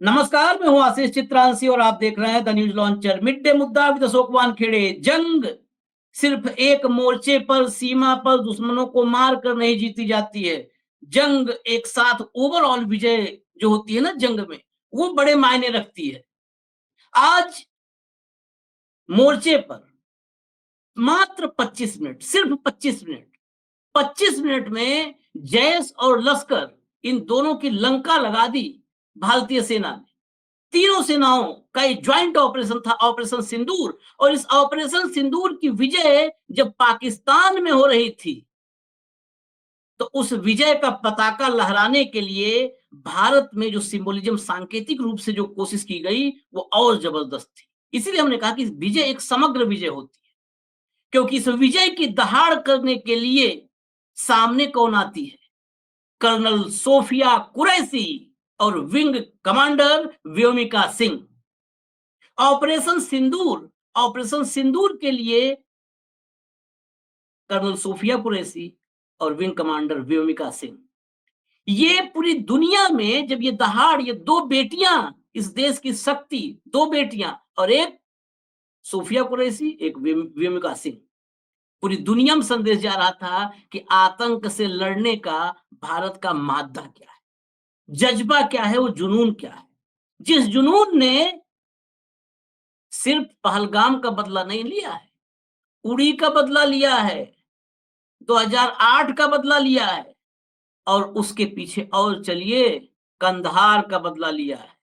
नमस्कार, मैं हूं आशीष चित्रांशी और आप देख रहे हैं the news launcher. Mid day मुद्दा विद अशोक वानखेड़े। जंग सिर्फ एक मोर्चे पर, सीमा पर दुश्मनों को मार कर नहीं जीती जाती है। जंग एक साथ ओवरऑल विजय जो होती है ना जंग में, वो बड़े मायने रखती है। आज मोर्चे पर मात्र 25 मिनट, सिर्फ 25 मिनट, 25 मिनट में जैश और लश्कर इन दोनों की लंका लगा दी भारतीय सेना ने। तीनों सेनाओं का एक ज्वाइंट ऑपरेशन था, ऑपरेशन सिंदूर। और इस ऑपरेशन सिंदूर की विजय जब पाकिस्तान में हो रही थी, तो उस विजय का पताका लहराने के लिए भारत में जो सिंबोलिज्म, सांकेतिक रूप से जो कोशिश की गई, वो और जबरदस्त थी। इसीलिए हमने कहा कि विजय एक समग्र विजय होती है, क्योंकि इस विजय की दहाड़ करने के लिए सामने कौन आती है? कर्नल सोफिया कुरैशी और wing commander Vyomika Singh. Operation Sindoor के लिए कर्नल सोफिया कुरैशी और विंग कमांडर व्योमिका सिंह, ये पूरी दुनिया में जब ये दहाड़, ये दो बेटियां, इस देश की शक्ति, दो बेटियां, और एक सोफिया कुरैशी, एक व्योमिका सिंह, पूरी दुनिया में संदेश जा रहा था कि आतंक से लड़ने का भारत का मादा क्या है, जज्बा क्या है, वो जुनून क्या है। जिस जुनून ने सिर्फ पहलगाम का बदला नहीं लिया है, उड़ी का बदला लिया है, 2008 का बदला लिया है, और उसके पीछे और चलिए, कंधार का बदला लिया है।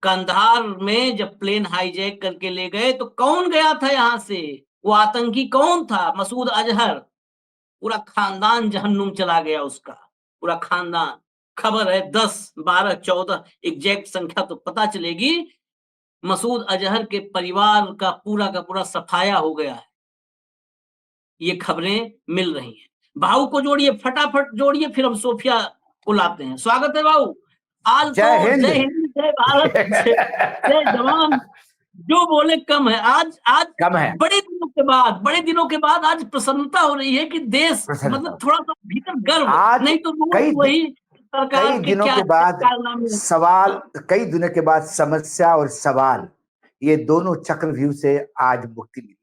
कंधार में जब प्लेन हाईजैक करके ले गए, तो कौन गया था यहां से? वो आतंकी कौन था? मसूद अजहर। पूरा खानदान जहन्नुम चला गया उसका, पूरा खानदान। खबर है 10, 12, 14, एग्जैक्ट संख्या तो पता चलेगी। मसूद अजहर के परिवार का पूरा सफाया हो गया है, ये खबरें मिल रही हैं। भाऊ को जोड़िए, फटाफट जोड़िए, फिर हम सोफिया को लाते हैं। स्वागत है भाऊ। आज जय तो हिंद। जय हिंद, जय भारत, जय जवान, जो बोले कम है। आज आज कम है। बड़े दिनों के बाद आज प्रसन्नता हो रही है कि देश, मतलब प्रसन्नता थोड़ा सा भीतर गर्व। आज नहीं तो रोज कई वही सरकार कई के दिनों क्या के बाद कारनामे। सवाल, हाँ, कई दिनों के बाद समस्या और सवाल, ये दोनों चक्रव्यूह से आज मुक्ति मिली।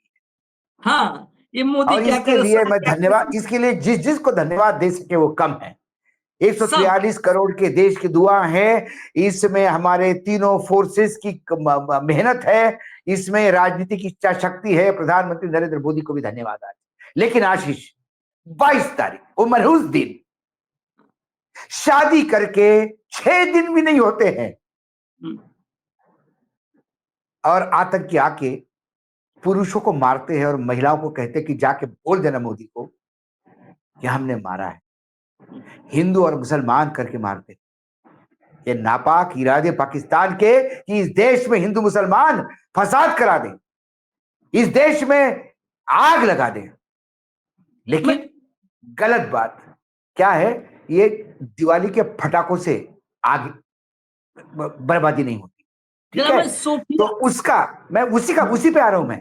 हाँ, ये मोदी और क्या इसके करे, लिए शाह मैं क्या धन्यवाद, करे, इसके लिए जिसको धन्यवाद दे सके वो कम है। सब 143 करोड़ के देश की दुआ है, इसमें हमारे तीनों फोर्सेस की मेहनत है, इसमें राजनीतिक इच्छा शक्ति है। प्रधानमंत्री नरेंद्र मोदी को भी धन्यवाद आज। लेकिन आशीष, 22 तारीख वो मनहूस दिन, शादी करके 6 दिन भी नहीं होते हैं और आतंकी आके पुरुषों को मारते हैं और महिलाओं को कहते हैं कि जाके बोल देना मोदी को कि हमने मारा है। हिंदू और मुसलमान करके मारते हैं। ये नापाक इरादे पाकिस्तान के कि इस देश में हिंदू मुसलमान फसाद करा दें, इस देश में आग लगा दें। लेकिन गलत बात क्या है, ये दिवाली के फटाकों से आग बर्बादी नहीं होती, ठीक है? तो उसका मैं उसी पे आ रहा हूं मैं।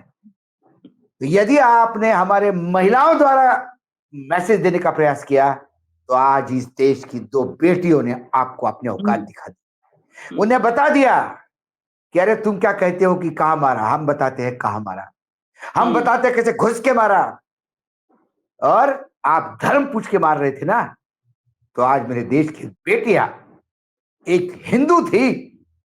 तो यदि आपने हमारे महिलाओं द्वारा मैसेज देने का प्रयास किया, तो आज इस देश की 2 बेटियों ने आपको अपने औकात दिखा दी। उन्हें बता दिया कि अरे तुम क्या कहते हो कि कहां मारा, हम बताते हैं कहां मारा, हम बताते हैं कैसे घुस के मारा। और आप धर्म पूछ के मार रहे थे ना, तो आज मेरे देश की बेटियां, एक हिंदू थी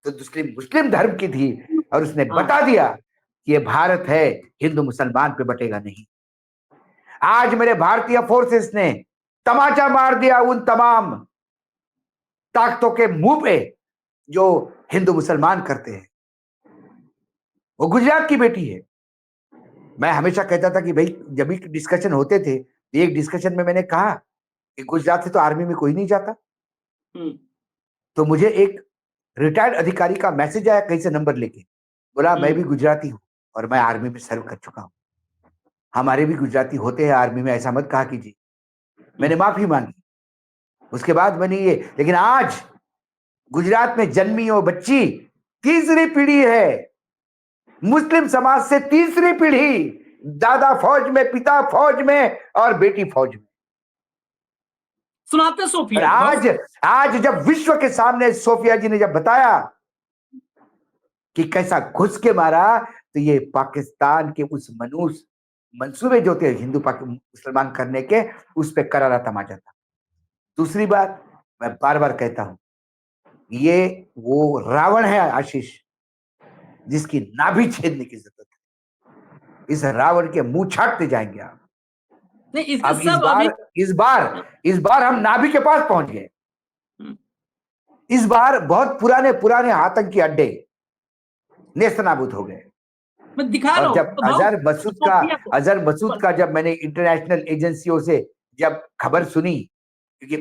तो दूसरी मुस्लिम धर्म की थी, और उसने बता दिया कि ये भारत है, हिंदू मुसलमान पे बटेगा नहीं। आज मेरे भारतीय फोर्सेस ने तमाचा मार दिया उन तमाम ताकतों के मुंह पे जो हिंदू मुसलमान करते हैं। वो गुजरात की बेटी है। मैं हमेशा कहता था कि भाई जब भी डिस्कशन होते थे, एक डिस्कशन में मैंने कहा कि गुजरात से तो आर्मी में कोई नहीं जाता। तो मुझे एक रिटायर्ड अधिकारी का मैसेज आया कहीं से नंबर लेके, बोला मैं भी गुजराती हूं और मैं आर्मी में सर्व कर चुका हूं, हमारे भी गुजराती होते हैं आर्मी में, ऐसा मत कहा कीजिए। मैंने माफी मांगी। उसके बाद मैंने ये, लेकिन आज गुजरात में जन्मी वो बच्ची तीसरी पीढ़ी है, मुस्लिम समाज से तीसरी पीढ़ी, दादा फौज में, पिता फौज में और बेटी फौज में। सुनाते सोफिया। और आज जब विश्व के सामने सोफिया जी ने जब बताया कि कैसा घुस के मारा, तो ये पाकिस्तान के उस मंसूबे जो थे हिंदू मुसलमान करने के, उस पे करारा तमाचा था। दूसरी बात मैं बार बार कहता हूं, ये वो रावण है आशीष, जिसकी नाभि छेदने की जरूरत है। इस रावण के मुंह छाटते जाएंगे आप। नहीं, इसके अब सब अभी इस बार हम नाभि के पास पहुंच गए। इस बार बहुत पुराने पुराने आतंकी अड्डे नेस्तनाबूद हो गए। मैं दिखा रहा और हूं जब तो अजहर मसूद का जब मैंने इंटरनेशनल एजेंसियों से जब खबर सुनी, क्योंकि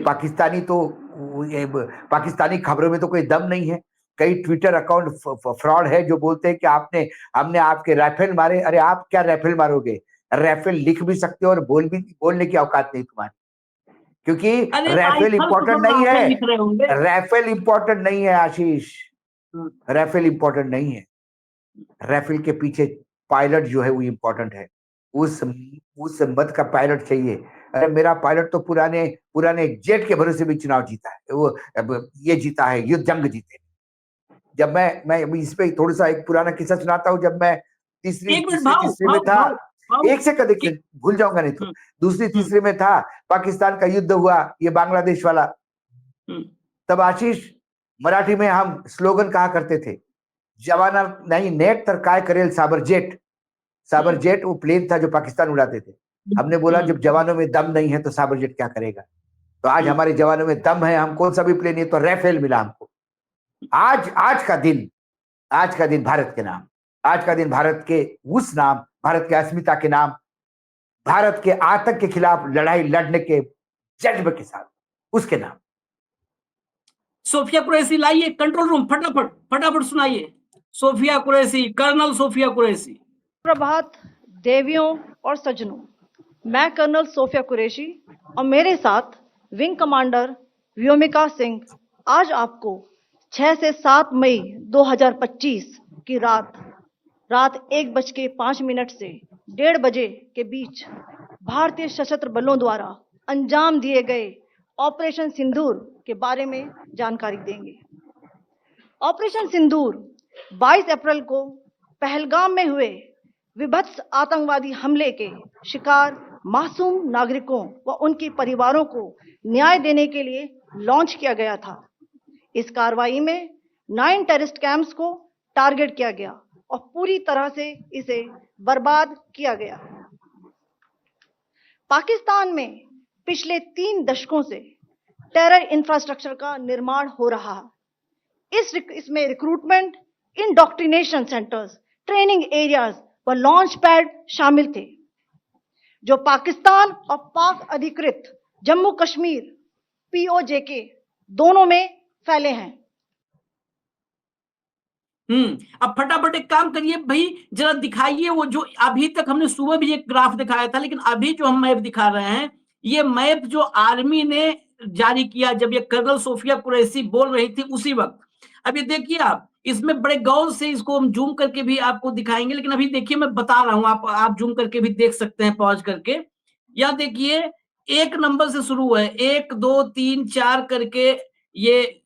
पाकिस्तानी खबरों में तो कोई दम नहीं है। कई ट्विटर अकाउंट फ्रॉड है जो बोलते हैं कि हमने आपके राइफल मारे। अरे आप क्या राइफल मारोगे? राइफल लिख भी सकते हो और बोलने की औकात नहीं तुम्हारी, क्योंकि राइफल इंपॉर्टेंट नहीं है। राइफल इंपॉर्टेंट नहीं है आशीष, राइफल इंपॉर्टेंट नहीं है। राइफल के पीछे पायलट जो है वो इंपॉर्टेंट है। उस मत का पायलट चाहिए। अरे मेरा पायलट तो पुराने जेट के भरोसे भी चुनाव जीता है, वो ये जीता है, युद्ध जंग जीते। जब मैं इस पे थोड़ा सा एक पुराना किस्सा सुनाता हूँ। जब मैं तीसरे में था, एक से कभी भूल जाऊंगा नहीं तो, दूसरी तीसरे में था, पाकिस्तान का युद्ध हुआ, ये बांग्लादेश वाला। तब आशीष, मराठी में हम स्लोगन कहा करते थे, जवाना नहीं नेट तर काय करेल साबर जेट वो प्लेन था जो पाकिस्तान उड़ाते थे। हमने बोला जब जवानों में दम नहीं है तो साबर जेट क्या करेगा? तो आज हमारे जवानों में दम है, हम कौन सा भी प्लेन, ये तो राफेल मिला हमको। आज का दिन भारत के नाम, आज का दिन भारत के उस नाम, भारत के अस्मिता के नाम, भारत के आतंक के खिलाफ लड़ाई लड़ने के जज्बे के साथ, उसके नाम। सोफिया कुरैशी लाइए कंट्रोल रूम, फटाफट सुनाइए। सोफिया कुरैशी, कर्नल सोफिया कुरैशी। प्रभात देवियों और सज्जनों, मैं कर्नल सोफिया कुरैशी और मेरे साथ विंग कमांडर व्योमिका सिंह आज आपको 6 से 7 मई 2025 की रात 1:05 से 1:30 बजे के बीच भारतीय सशस्त्र बलों द्वारा अंजाम दिए गए ऑपरेशन सिंदूर के बारे में जानकारी देंगे। ऑपरेशन सिंदूर 22 अप्रैल को पहलगाम में हुए विभत्स आतंकवादी हमले के शिकार मासूम नागरिकों व उनके परिवारों को न्याय देने के लिए लॉन्च किया गया था। इस कार्रवाई में 9 टेररिस्ट कैंप्स को टारगेट किया गया और पूरी तरह से इसे बर्बाद किया गया। पाकिस्तान में पिछले 3 दशकों से टेरर इंफ्रास्ट्रक्चर का निर्माण हो रहा है। इसमें recruitment, indoctrination centres, training areas व लॉन्च पैड शामिल थे, जो पाकिस्तान और पाक अधिकृत जम्मू कश्मीर POJK दोनों में फैले हैं। अब फटाफट एक काम करिए भाई, जरा दिखाइए वो जो अभी तक हमने सुबह भी एक ग्राफ दिखाया था, लेकिन अभी जो हम मैप दिखा रहे हैं, ये मैप जो आर्मी ने जारी किया जब ये कर्नल सोफिया कुरैशी बोल रही थी उसी वक्त। अब ये देखिए आप, इसमें बड़े गौर से इसको हम जूम करके भी आपको दिखाएंगे, लेकिन अभी देखिए मैं बता रहा हूं, आप जूम करके भी देख सकते हैं पॉज करके। या देखिए 1 नंबर से शुरू है, 1 2 3 4 करके ये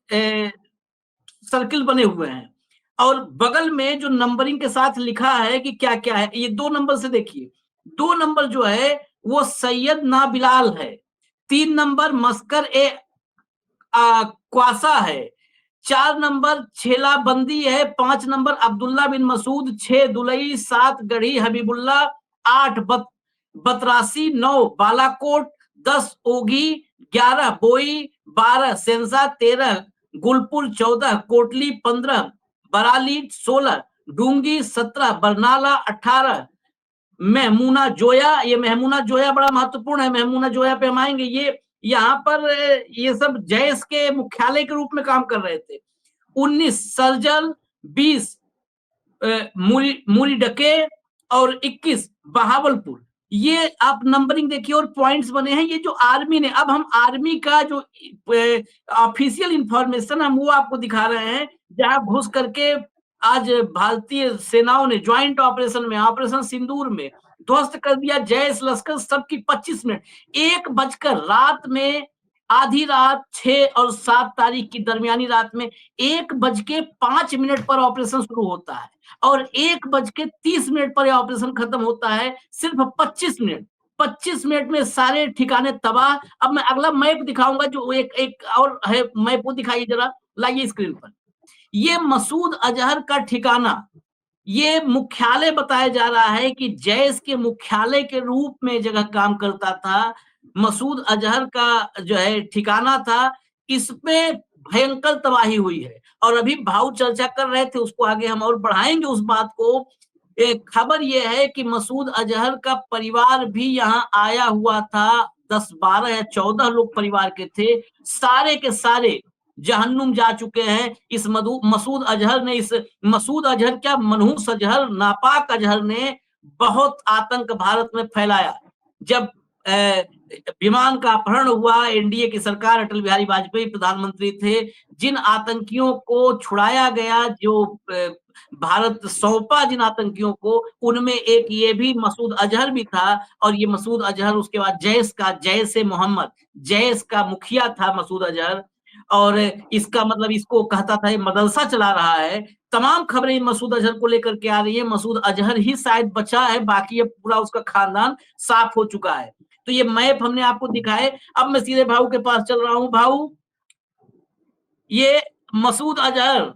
सर्किल बने हुए हैं, और बगल में जो नंबरिंग के साथ लिखा है कि क्या क्या है। ये 2 नंबर से देखिए, 2 नंबर जो है वो सैयद ना बिलाल है, 3 नंबर मस्कर ए क्वासा है, 4 नंबर छेला बंदी है, 5 नंबर अब्दुल्ला बिन मसूद, 6 दुलई, 7 गढ़ी हबीबुल्ला, 8 बतरासी, 9 बालाकोट, 10 ओगी, 11 बोई, 12 सेंसा, 13 गुलपुर, 14 कोटली, 15 बराली, 16 डूंगी, 17 बरनाला, 18 महमूना जोया। ये महमूना जोया बड़ा महत्वपूर्ण है, महमूना जोया पे हम आएंगे। ये यहाँ पर ये सब जैश के मुख्यालय के रूप में काम कर रहे थे। 19 सर्जल, 20 मुरीडके और 21 बहावलपुर। ये आप नंबरिंग देखिए और पॉइंट्स बने हैं। ये जो आर्मी ने, अब हम आर्मी का जो ऑफिशियल इंफॉर्मेशन हम वो आपको दिखा रहे हैं, जहां घुस करके आज भारतीय सेनाओं ने ज्वाइंट ऑपरेशन में, ऑपरेशन सिंदूर में ध्वस्त कर दिया जैश लश्कर सबकी 25 मिनट। 1 बजकर रात में आधी रात 6 और 7 तारीख की दरमियानी रात में 1:05 पर ऑपरेशन शुरू होता है और 1:30 पर यह ऑपरेशन खत्म होता है। सिर्फ 25 मिनट में सारे ठिकाने तबाह। अब मैं अगला मैप दिखाऊंगा, जो एक और है मैप, वो दिखाइए जरा, लाइए स्क्रीन पर। ये मसूद अजहर का ठिकाना, ये मुख्यालय बताया जा रहा है कि जैश के मुख्यालय के रूप में जगह काम करता था। मसूद अजहर का जो है ठिकाना था, इस पे भयंकर तबाही हुई है। और अभी भाऊ चर्चा कर रहे थे, उसको आगे हम और बढ़ाएंगे उस बात को। एक खबर यह है कि मसूद अजहर का परिवार भी यहाँ आया हुआ था। 10, 12 या 14 लोग परिवार के थे, सारे के सारे जहन्नुम जा चुके हैं। इस मसूद अजहर ने, इस मसूद अजहर क्या, मनहूस अजहर, नापाक अजहर ने बहुत आतंक भारत में फैलाया। जब विमान का अपहरण हुआ, एनडीए की सरकार, अटल बिहारी वाजपेयी प्रधानमंत्री थे, जिन आतंकियों को छुड़ाया गया, जो भारत सौंपा जिन आतंकियों को, उनमें एक ये भी मसूद अजहर भी था। और ये मसूद अजहर उसके बाद जैश का मुखिया था मसूद अजहर। और इसका मतलब, इसको कहता था ये मदरसा चला रहा है। तमाम खबरें मसूद अजहर को लेकर के आ रही है। मसूद अजहर ही शायद बचा है, बाकी ये पूरा उसका खानदान साफ हो चुका है। तो ये मैप हमने आपको दिखाए। अब मैं सीधे भाऊ के पास चल रहा हूं। भाऊ, ये मसूद अजहर,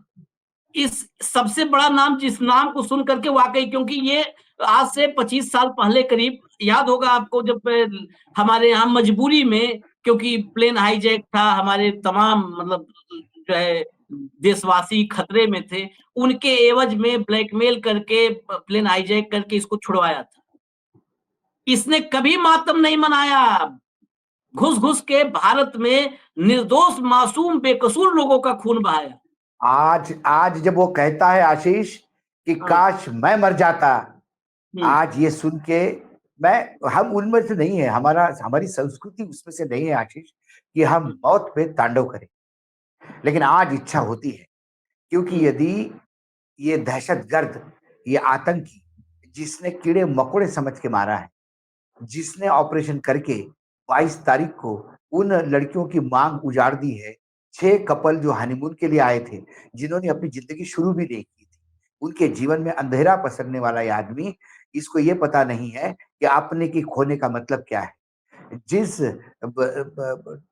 इस सबसे बड़ा नाम, जिस नाम को सुन करके वाकई, क्योंकि ये आज से 25 साल पहले करीब, याद होगा आपको, जब हमारे यहाँ मजबूरी में, क्योंकि प्लेन हाईजैक था, हमारे तमाम मतलब जो है देशवासी खतरे में थे, उनके एवज में ब्लैकमेल करके, प्लेन हाईजैक करके इसको छुड़वाया था। इसने कभी मातम नहीं मनाया। घुस घुस के भारत में निर्दोष, मासूम, बेकसूर लोगों का खून बहाया। आज आज जब वो कहता है आशीष कि हाँ। काश मैं मर जाता, आज ये सुन के हम उनमें से नहीं है, हमारी संस्कृति उसमें से नहीं है आशीष, कि हम मौत पे तांडव करें। लेकिन आज इच्छा होती है, क्योंकि यदि ये दहशतगर्द, ये आतंकी, जिसने कीड़े मकोड़े समझ के मारा है, जिसने ऑपरेशन करके 22 तारीख को उन लड़कियों की मांग उजाड़ दी है, 6 कपल जो हनीमून के लिए आए थे, जिन्होंने अपनी जिंदगी शुरू भी नहीं की थी, उनके जीवन में अंधेरा पसरने वाला ये आदमी, इसको ये पता नहीं है कि अपने की खोने का मतलब क्या है। जिस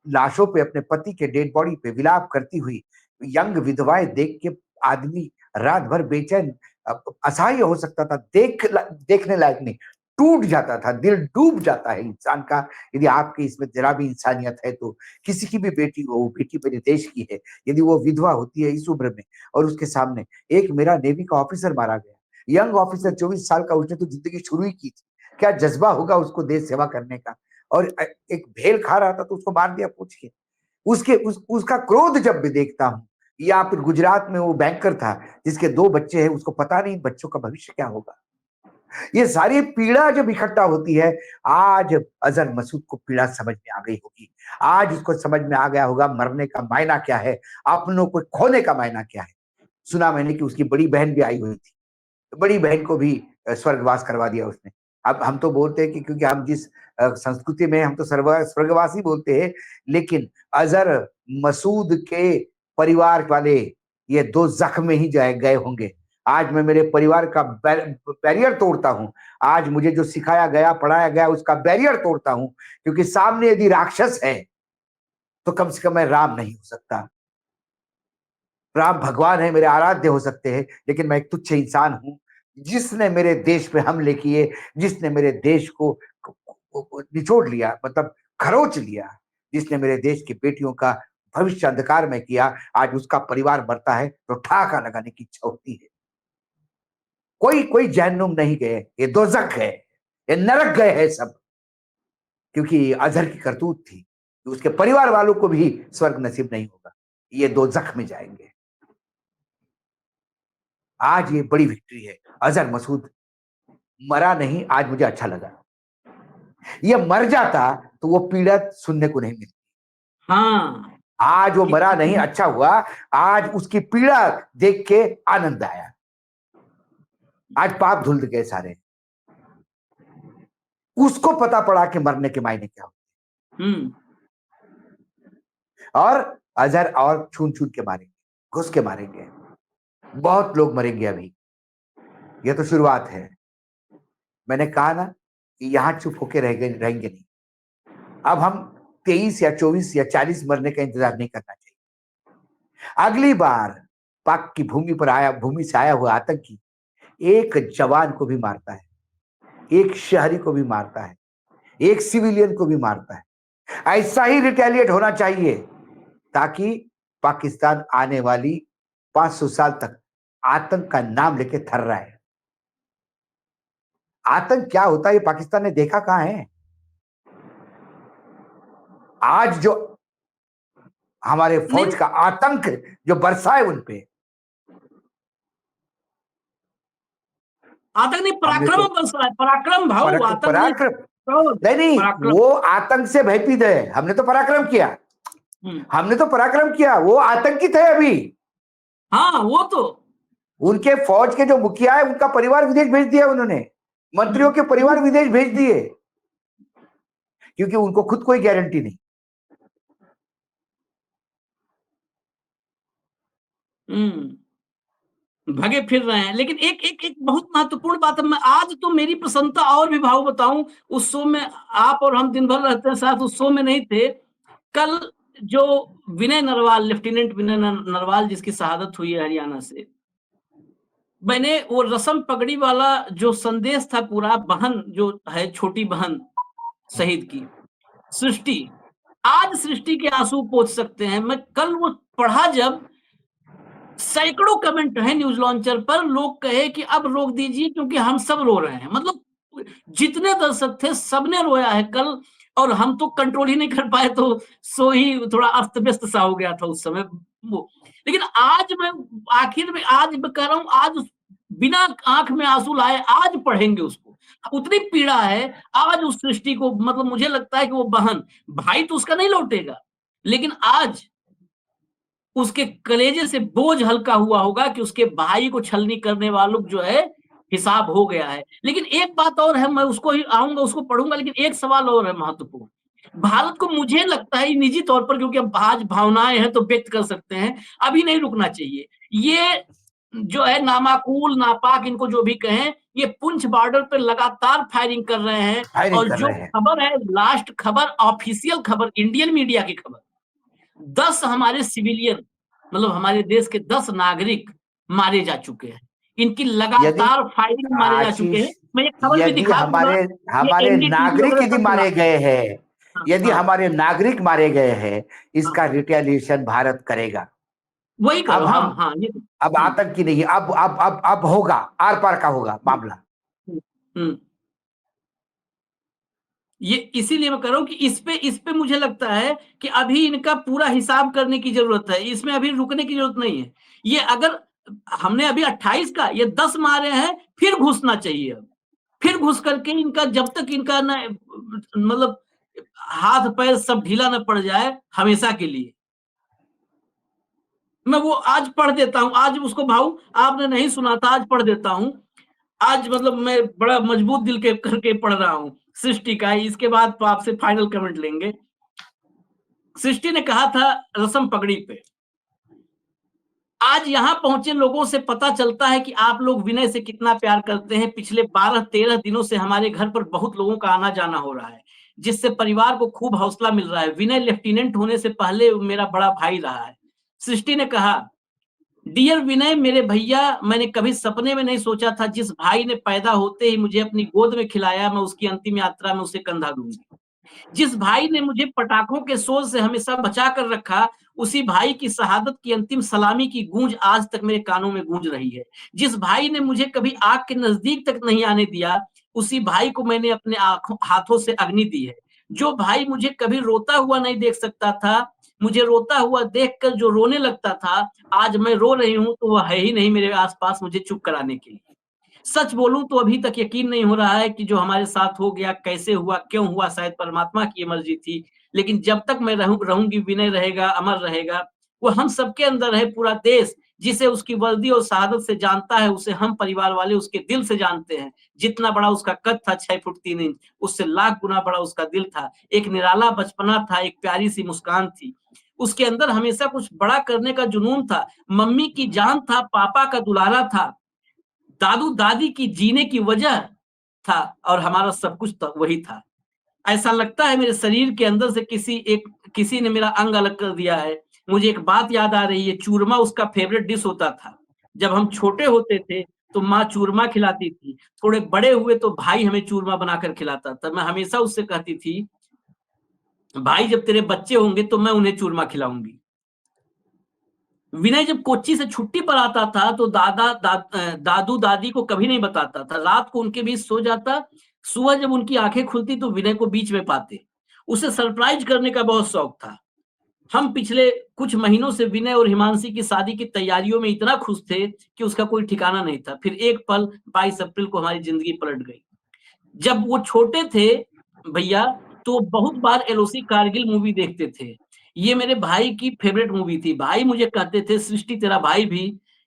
लाशों पे, अपने पति के डेड बॉडी पे विलाप करती हुई यंग विधवाएं देख के आदमी रात भर बेचैन, असहाय हो सकता था, देखने लायक नहीं, टूट जाता था, दिल डूब जाता है इंसान का। यदि आपके इसमें जरा भी इंसानियत है तो किसी की भी बेटी हो, वो बेटी मेरे देश की है, यदि वो विधवा होती है इस उम्र में, और उसके सामने एक मेरा नेवी का ऑफिसर मारा गया, यंग ऑफिसर, 24 साल का, उसने तो जिंदगी शुरू ही की थी, क्या जज्बा होगा उसको देश सेवा करने का। और एक भेल खा रहा था तो उसको मार दिया पूछ के। उसका क्रोध जब भी देखता हूँ, या फिर गुजरात में वो बैंकर था जिसके 2 बच्चे हैं, उसको पता नहीं बच्चों का भविष्य क्या होगा। ये सारी पीड़ा जब इकट्ठा होती है, आज अजहर मसूद को पीड़ा समझ में आ गई होगी। आज उसको समझ में आ गया होगा मरने का मायना क्या है, अपनों को खोने का मायना क्या है। सुना मैंने कि उसकी बड़ी बहन भी आई हुई थी, बड़ी बहन को भी स्वर्गवास करवा दिया उसने। अब हम तो बोलते हैं कि क्योंकि हम जिस संस्कृति में, हम तो स्वर्गवासी बोलते हैं, लेकिन अजहर मसूद के परिवार वाले ये 2 जख्म में ही गए होंगे। आज मैं मेरे परिवार का बैरियर तोड़ता हूं। आज मुझे जो सिखाया गया, पढ़ाया गया, उसका बैरियर तोड़ता हूं, क्योंकि सामने यदि राक्षस है तो कम से कम मैं राम नहीं हो सकता। राम भगवान है, मेरे आराध्य हो सकते हैं, लेकिन मैं एक तुच्छ इंसान हूं, जिसने मेरे देश पे हमले किए, जिसने मेरे देश को निचोड़ लिया, मतलब खरोच लिया, जिसने मेरे देश की बेटियों का भविष्य अंधकार में किया, आज उसका परिवार मरता है तो ठहाका लगाने की इच्छा होती है। कोई जहन्नुम नहीं गए, ये दोजख है, ये नरक गए हैं सब, क्योंकि अजहर की करतूत थी कि उसके परिवार वालों को भी स्वर्ग नसीब नहीं होगा, ये दोजख में जाएंगे। आज ये बड़ी विक्ट्री है। अजहर मसूद मरा नहीं, आज मुझे अच्छा लगा। ये मर जाता तो वो पीड़ा सुनने को नहीं मिलती। हाँ, आज वो मरा नहीं, अच्छा हुआ, आज उसकी पीड़ा देख के आनंद आया। आज पाप धुल गए सारे। उसको पता पड़ा कि मरने के मायने क्या होते। और अजहर और छून छून के मारेंगे, घुस के मारेंगे, बहुत लोग मरेंगे अभी। ये तो शुरुआत है। मैंने कहा ना कि यहां चुप होके रहेंगे नहीं। अब हम 23 या 24 या 40 मरने का इंतजार नहीं करना चाहिए। अगली बार पाक की भूमि से आया हुआ आतंकी एक जवान को भी मारता है, एक शहरी को भी मारता है, एक सिविलियन को भी मारता है। ऐसा ही रिटेलिएट होना चाहिए ताकि पाकिस्तान आने वाली 500 साल तक आतंक का नाम लेके थर रहा है। आतंक क्या होता है ये पाकिस्तान ने देखा कहां है। आज जो हमारे फौज का आतंक जो बरसा है उनपे, आतंक नहीं, पराक्रम बरसा है, पराक्रम भाव, आतंक नहीं, वो आतंक से भयभीत है। हमने तो पराक्रम किया, वो आतंकी थे अभी। हाँ, वो तो उनके फौज के जो मुखिया है उनका परिवार विदेश भेज दिया उन्होंने, मंत्रियों के परिवार विदेश भेज दिए, क्योंकि उनको खुद कोई गारंटी नहीं। भगे फिर रहे हैं। लेकिन एक बहुत महत्वपूर्ण बात है, मैं आज तो मेरी प्रसन्नता और भी भाव बताऊं, उस शो में आप और हम दिन भर रहते हैं साथ, उस शो में नहीं थे। कल जो विनय नरवाल, लेफ्टिनेंट विनय नरवाल जिसकी शहादत हुई है हरियाणा से, मैंने वो रस्म पगड़ी वाला जो संदेश था पूरा, बहन जो है, छोटी बहन शहीद की, सृष्टि, आज सृष्टि के आंसू पोंछ सकते हैं। मैं कल वो पढ़ा जब, सैकड़ों कमेंट है न्यूज लॉन्चर पर, लोग कहे कि अब रोक दीजिए क्योंकि हम सब रो रहे हैं। मतलब जितने दर्शक थे सबने रोया है कल, और हम तो कंट्रोल ही नहीं कर पाए, तो सो ही थोड़ा अस्त व्यस्त सा हो गया था उस समय वो। लेकिन आज मैं आखिर में आज मैं कह रहा हूं, आज बिना आंख में आंसू लाए आज पढ़ेंगे उसको, उतनी पीड़ा है आज उस सृष्टि को। मतलब मुझे लगता है कि वो बहन, भाई तो उसका नहीं लौटेगा, लेकिन आज उसके कलेजे से बोझ हल्का हुआ होगा कि उसके भाई को छलनी करने वालों जो है हिसाब हो गया है। लेकिन एक बात और है, मैं उसको ही आऊंगा, उसको पढ़ूंगा, लेकिन एक सवाल और है महत्वपूर्ण। भारत को मुझे लगता है निजी तौर पर, क्योंकि अब आज भावनाएं हैं तो व्यक्त कर सकते हैं, अभी नहीं रुकना चाहिए। ये जो है नामाकूल नापाक, इनको जो भी कहें, ये पुंछ बॉर्डर पर लगातार फायरिंग कर रहे हैं। और जो खबर है, लास्ट खबर, ऑफिशियल खबर, इंडियन मीडिया की खबर, 10 हमारे सिविलियन, मतलब हमारे देश के 10 नागरिक मारे जा चुके हैं। इनकी लगातार फायरिंग मारे जा चुके हैं। मैं एक खबर भी दिखा दूंगा, हमारे नागरिक यदि मारे गए हैं, यदि हमारे नागरिक मारे गए हैं, इसका रिटेलिएशन भारत करेगा। वही करो। अब आतंकी नहीं, अब होगा, आर पार का होगा मामला। ये इसीलिए मैं कह रहा हूं कि इस पे मुझे लगता है कि अभी इनका पूरा हिसाब करने की जरूरत है, इसमें अभी रुकने की जरूरत नहीं है। ये अगर हमने अभी 28 का ये 10 मारे हैं, फिर घुसना चाहिए। अब फिर घुस करके इनका, जब तक इनका ना मतलब हाथ पैर सब ढीला न पड़ जाए हमेशा के लिए। मैं वो आज पढ़ देता हूं, आज उसको भाऊ आपने नहीं सुना था, आज पढ़ देता हूं। आज मतलब मैं बड़ा मजबूत दिल के करके पढ़ रहा हूं सृष्टि का, इसके बाद तो आपसे फाइनल कमेंट लेंगे। सृष्टि ने कहा था रस्म पगड़ी पे, आज यहां पहुंचे लोगों से पता चलता है कि आप लोग विनय से कितना प्यार करते हैं। पिछले 12-13 दिनों से हमारे घर पर बहुत लोगों का आना जाना हो रहा है, जिससे परिवार को खूब हौसला मिल रहा है। विनय लेफ्टिनेंट होने से पहले मेरा बड़ा भाई रहा है। सृष्टि ने कहा, डियर विनय, मेरे भैया, मैंने कभी सपने में नहीं सोचा था जिस भाई ने पैदा होते ही मुझे अपनी गोद में खिलाया, मैं उसकी अंतिम यात्रा में उसे कंधा दूंगी। जिस भाई ने मुझे पटाखों के शोर से हमेशा बचा कर रखा, उसी भाई की शहादत की अंतिम सलामी की गूंज आज तक मेरे कानों में गूंज रही है। जिस भाई ने मुझे कभी आग के नजदीक तक नहीं आने दिया, उसी भाई को मैंने अपने हाथों से अग्नि दी है। जो भाई मुझे कभी रोता हुआ नहीं देख सकता था, मुझे रोता हुआ देखकर जो रोने लगता था, आज मैं रो रही हूं तो वह है ही नहीं मेरे आसपास मुझे चुप कराने के लिए। सच बोलूं तो अभी तक यकीन नहीं हो रहा है कि जो हमारे साथ हो गया कैसे हुआ, क्यों हुआ, शायद परमात्मा की मर्जी थी। लेकिन जब तक मैं रहूंगी, विनय रहेगा, अमर रहेगा। वो हम सबके अंदर है। पूरा देश जिसे उसकी वर्दी और शहादत से जानता है, उसे हम परिवार वाले उसके दिल से जानते हैं। जितना बड़ा उसका कद था 6 फुट 3 इंच, उससे लाख गुना बड़ा उसका दिल था। एक निराला बचपना था, एक प्यारी सी मुस्कान थी। उसके अंदर हमेशा कुछ बड़ा करने का जुनून था। मम्मी की जान था, पापा का दुलारा था, दादू दादी की जीने की वजह था और हमारा सब कुछ तो वही था। ऐसा लगता है मेरे शरीर के अंदर से किसी ने मेरा अंग अलग कर दिया है। मुझे एक बात याद आ रही है, चूरमा उसका फेवरेट डिश होता था। जब हम छोटे होते थे तो माँ चूरमा खिलाती थी, थोड़े बड़े हुए तो भाई हमें चूरमा बनाकर खिलाता था। मैं हमेशा उससे कहती थी, भाई जब तेरे बच्चे होंगे तो मैं उन्हें चूरमा खिलाऊंगी। विनय जब कोच्चि से छुट्टी पर आता था तो दादू दादी को कभी नहीं बताता था। रात को उनके बीच सो जाता, सुबह जब उनकी आंखें खुलती तो विनय को बीच में पाते। उसे सरप्राइज करने का बहुत शौक था। हम पिछले कुछ महीनों से विनय और हिमांशी की शादी की तैयारियों में इतना खुश थे कि उसका कोई ठिकाना नहीं था। फिर एक पल 22 अप्रैल को हमारी जिंदगी पलट गई। जब वो छोटे थे भैया, तो बहुत बार एलओसी कारगिल मूवी देखते थे। ये मेरे भाई की फेवरेट मूवी थी। भाई मुझे कहते थे, सृष्टि तेरा भाई भी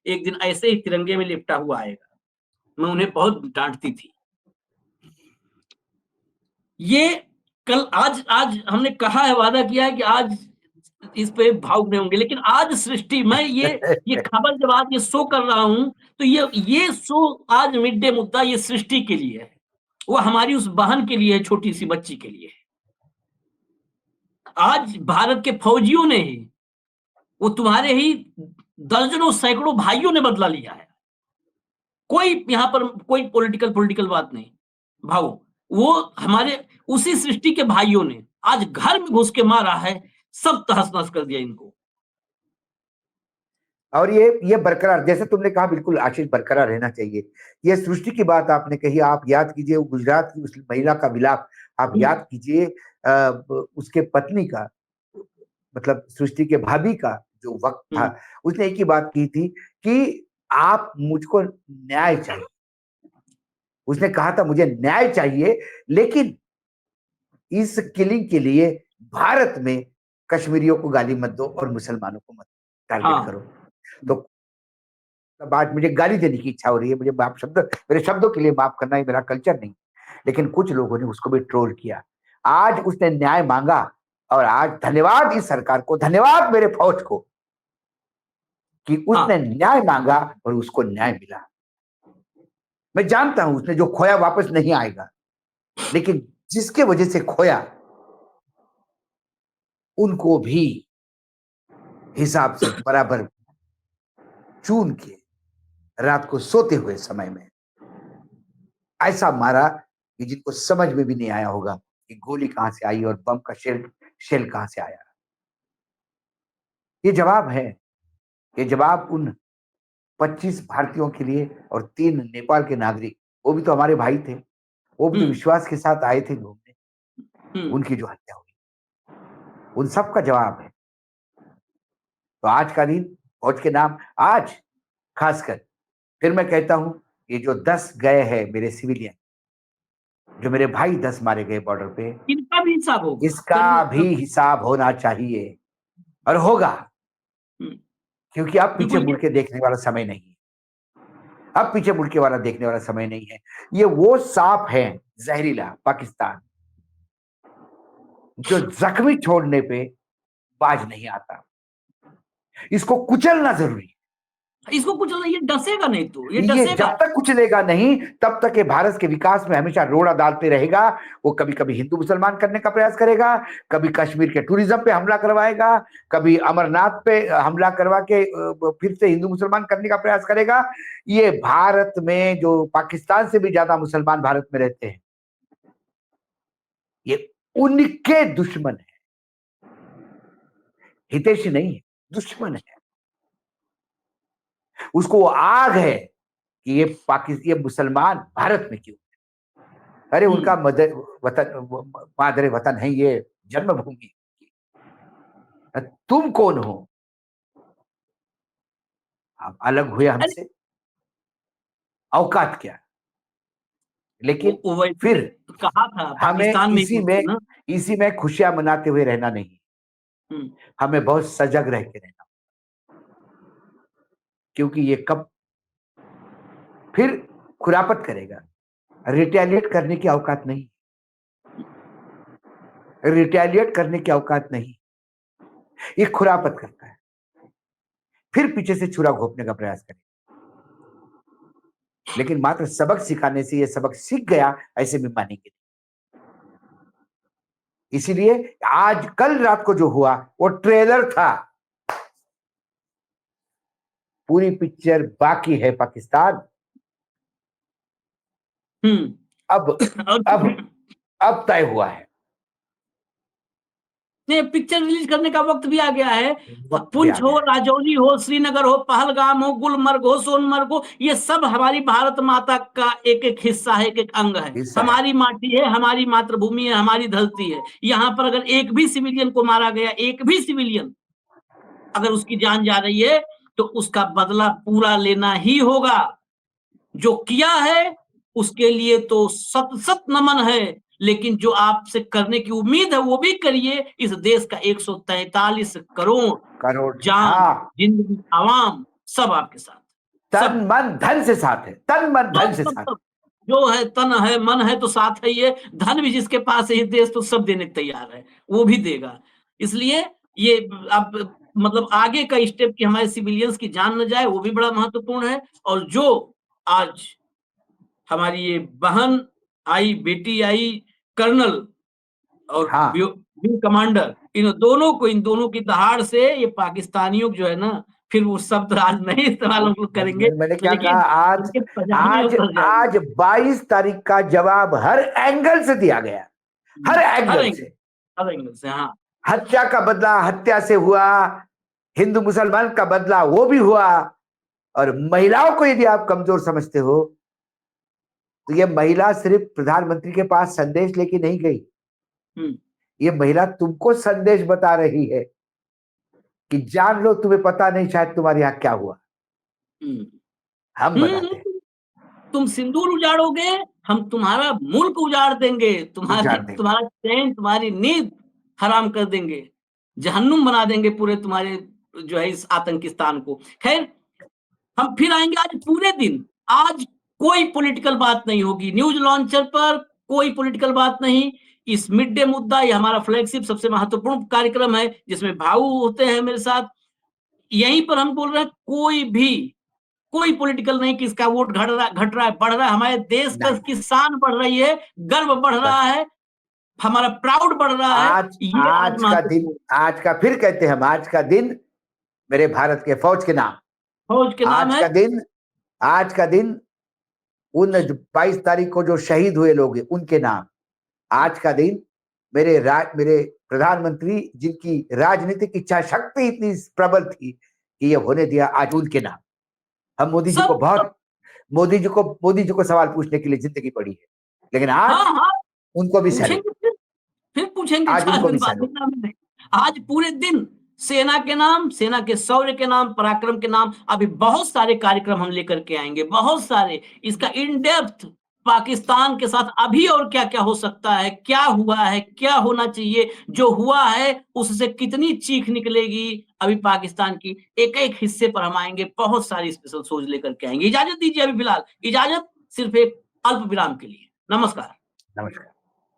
एक दिन ऐसे ही तिरंगे में लिपटा हुआ आएगा। मैं उन्हें बहुत डांटती थी। ये कल आज आज हमने कहा है, वादा किया है कि आज इस पे भावुक नहीं होंगे, लेकिन आज सृष्टि मैं ये खबर जब आज ये शो कर रहा हूं तो ये शो आज मिड डे मुद्दा ये सृष्टि के लिए है। वो हमारी उस बहन के लिए है, छोटी सी बच्ची के लिए। आज भारत के फौजियों ने ही, वो तुम्हारे ही दर्जनों सैकड़ों भाइयों ने बदला लिया है। कोई यहाँ पर कोई पॉलिटिकल बात नहीं भाऊ। वो हमारे उसी सृष्टि के भाइयों ने आज घर में घुस के मारा है, सब तहस नहस कर दिया इनको। और ये बरकरार, जैसे तुमने कहा, बिल्कुल आशीष, बरकरार रहना चाहिए। ये सृष्टि की बात आपने कही, आप याद कीजिए वो गुजरात की उस महिला का विलाप, आप याद कीजिए उसके पत्नी का, मतलब सृष्टि के भाभी का जो वक्त था, उसने एक ही बात की थी कि आप मुझको न्याय चाहिए। उसने कहा था मुझे न्याय चाहिए, लेकिन इस किलिंग के लिए भारत में कश्मीरियों को गाली मत दो और मुसलमानों को मत टारगेट करो। तो आज मुझे गाली देने की इच्छा हो रही है, मुझे मेरे शब्दों के लिए माफ करना, ये मेरा कल्चर नहीं, लेकिन कुछ लोगों ने उसको भी ट्रोल किया। आज उसने न्याय मांगा और आज धन्यवाद इस सरकार को, धन्यवाद मेरे फौज को कि उसने न्याय मांगा और उसको न्याय मिला। मैं जानता हूं उसने जो खोया वापस नहीं आएगा, लेकिन जिसके वजह से खोया उनको भी हिसाब से बराबर चून के रात को सोते हुए समय में ऐसा मारा कि जिनको समझ में भी नहीं आया होगा कि गोली कहां से आई और बम का शेल कहां से आया। ये जवाब है, ये जवाब उन 25 भारतीयों के लिए और 3 नेपाल के नागरिक, वो भी तो हमारे भाई थे, वो भी तो विश्वास के साथ आए थे घूमने, उनकी जो हत्या हुई, उन सब का जवाब है। तो आज का दिन फौज के नाम, आज खासकर फिर मैं कहता हूं, ये जो 10 गए हैं मेरे सिविलियन, जो मेरे भाई 10 मारे गए बॉर्डर पे, इनका भी हिसाब होगा, इसका भी हिसाब होना चाहिए और होगा, क्योंकि अब पीछे मुड़ के देखने वाला समय नहीं है। अब पीछे मुड़ के वाला देखने वाला समय नहीं है। ये वो सांप है जहरीला पाकिस्तान, जो जख्मी छोड़ने पे बाज नहीं आता। इसको कुचलना जरूरी है। इसको कुचलना, ये डसेगा नहीं, तो ये जब तक कुचलेगा नहीं तब तक ये भारत के विकास में हमेशा रोड़ा डालते रहेगा। वो कभी कभी हिंदू मुसलमान करने का प्रयास करेगा, कभी कश्मीर के टूरिज्म पे हमला करवाएगा, कभी अमरनाथ पे हमला करवा के फिर से हिंदू मुसलमान करने का प्रयास करेगा। ये भारत में जो पाकिस्तान से भी ज्यादा मुसलमान भारत में रहते हैं, ये उनके दुश्मन है, हितैषी नहीं है, दुश्मन है। उसको आग है कि ये मुसलमान भारत में क्यों? अरे उनका मादर वतन है ये, जन्मभूमि। तुम कौन हो? आप अलग हुए हमसे, औकात क्या? लेकिन फिर कहा था हमें पाकिस्तान इसी में खुशियां मनाते हुए रहना नहीं, हमें बहुत सजग रह के रहना, क्योंकि ये कब फिर खुरापत करेगा। रिटेलिएट करने की औकात नहीं, रिटेलिएट करने की औकात नहीं। ये खुरापत करता है, फिर पीछे से छुरा घोंपने का प्रयास करे। लेकिन मात्र सबक सिखाने से ये सबक सीख गया ऐसे में मानेंगे। इसीलिए आज कल रात को जो हुआ वो ट्रेलर था, पूरी पिक्चर बाकी है पाकिस्तान। अब तय हुआ है। नहीं, पिक्चर रिलीज करने का वक्त भी आ गया है। पुंछ हो, राजौरी हो, श्रीनगर हो, पहलगाम हो, गुलमर्ग हो, सोनमर्ग हो, ये सब हमारी भारत माता का एक एक हिस्सा है, एक एक अंग है। हमारी माटी है, हमारी मातृभूमि है, हमारी धरती है। यहाँ पर अगर एक भी सिविलियन को मारा गया, एक भी सिविलियन अगर उसकी जान जा रही है, तो उसका बदला पूरा लेना ही होगा। जो किया है उसके लिए तो सत सत नमन है, लेकिन जो आपसे करने की उम्मीद है वो भी करिए। इस देश का 143 करोड़ जान, जिंदगी, आवाम सब आपके साथ, तन मन धन से साथ है, तन मन धन से साथ। जो है तन है, मन है तो साथ है। ये धन भी जिसके पास है, ये देश तो सब देने तैयार है, वो भी देगा। इसलिए ये अब मतलब आगे का स्टेप कि हमारे सिविलियंस की जान न जाए, वो भी बड़ा महत्वपूर्ण है। और जो आज हमारी ये बहन आई, बेटी आई, कर्नल और विंग कमांडर, इन दोनों की दहाड़ से ये पाकिस्तानियों जो है ना, फिर वो शब्द आज नहीं इस्तेमाल हम लोग करेंगे। मैंने क्या कहा, आज 22 तारीख का जवाब हर एंगल से दिया गया, हर एंगल से। हाँ, हत्या का बदला हत्या से हुआ, हिंदू मुसलमान का बदला वो भी हुआ। और महिलाओं को यदि आप कमजोर समझते हो, तो ये महिला सिर्फ प्रधानमंत्री के पास संदेश लेके नहीं गई, ये महिला तुमको संदेश बता रही है कि जान लो, तुम्हें पता नहीं शायद तुम्हारे यहाँ क्या हुआ, हम बताते हैं। तुम सिंदूर उजाड़ोगे, हम तुम्हारा मुल्क उजाड़ देंगे, तुम्हारा चैन, तुम्हारी नींद हराम कर देंगे, जहन्नुम बना देंगे पूरे तुम्हारे जो है इस आतंकिस्तान को। खैर, हम फिर आएंगे आज पूरे दिन। आज कोई पॉलिटिकल बात नहीं होगी न्यूज लॉन्चर पर, कोई पॉलिटिकल बात नहीं। इस मिड डे मुद्दा ये हमारा फ्लैगशिप सबसे महत्वपूर्ण कार्यक्रम है, जिसमें भाऊ होते हैं मेरे साथ। यहीं पर हम बोल रहे हैं कोई पॉलिटिकल नहीं, किसका वोट घट रहा है, बढ़ रहा है। हमारे देश का किसान बढ़ रही है, गर्व बढ़ रहा है, हमारा प्राउड बढ़ रहा है। आज का फिर कहते हैं हम, आज का दिन मेरे भारत के फौज के नाम है। आज का दिन उन 22 तारीख को जो शहीद हुए लोग उनके नाम। आज का दिन मेरे प्रधानमंत्री जिनकी राजनीतिक इच्छा शक्ति इतनी प्रबल थी कि ये होने दिया, आज उनके नाम। हम मोदी जी को सवाल पूछने के लिए जिंदगी पड़ी है, लेकिन आज उनको भी फिर पूछेंगे आज पूरे दिन सेना के नाम, सेना के शौर्य के नाम, पराक्रम के नाम। अभी बहुत सारे कार्यक्रम हम लेकर के आएंगे, बहुत सारे। इसका इन डेप्थ पाकिस्तान के साथ अभी और क्या क्या हो सकता है, क्या हुआ है, क्या होना चाहिए, जो हुआ है उससे कितनी चीख निकलेगी, अभी पाकिस्तान की एक एक हिस्से पर हम आएंगे, बहुत सारी स्पेशल सोच लेकर के आएंगे। इजाजत दीजिए, अभी फिलहाल इजाजत सिर्फ एक अल्प विराम के लिए। नमस्कार।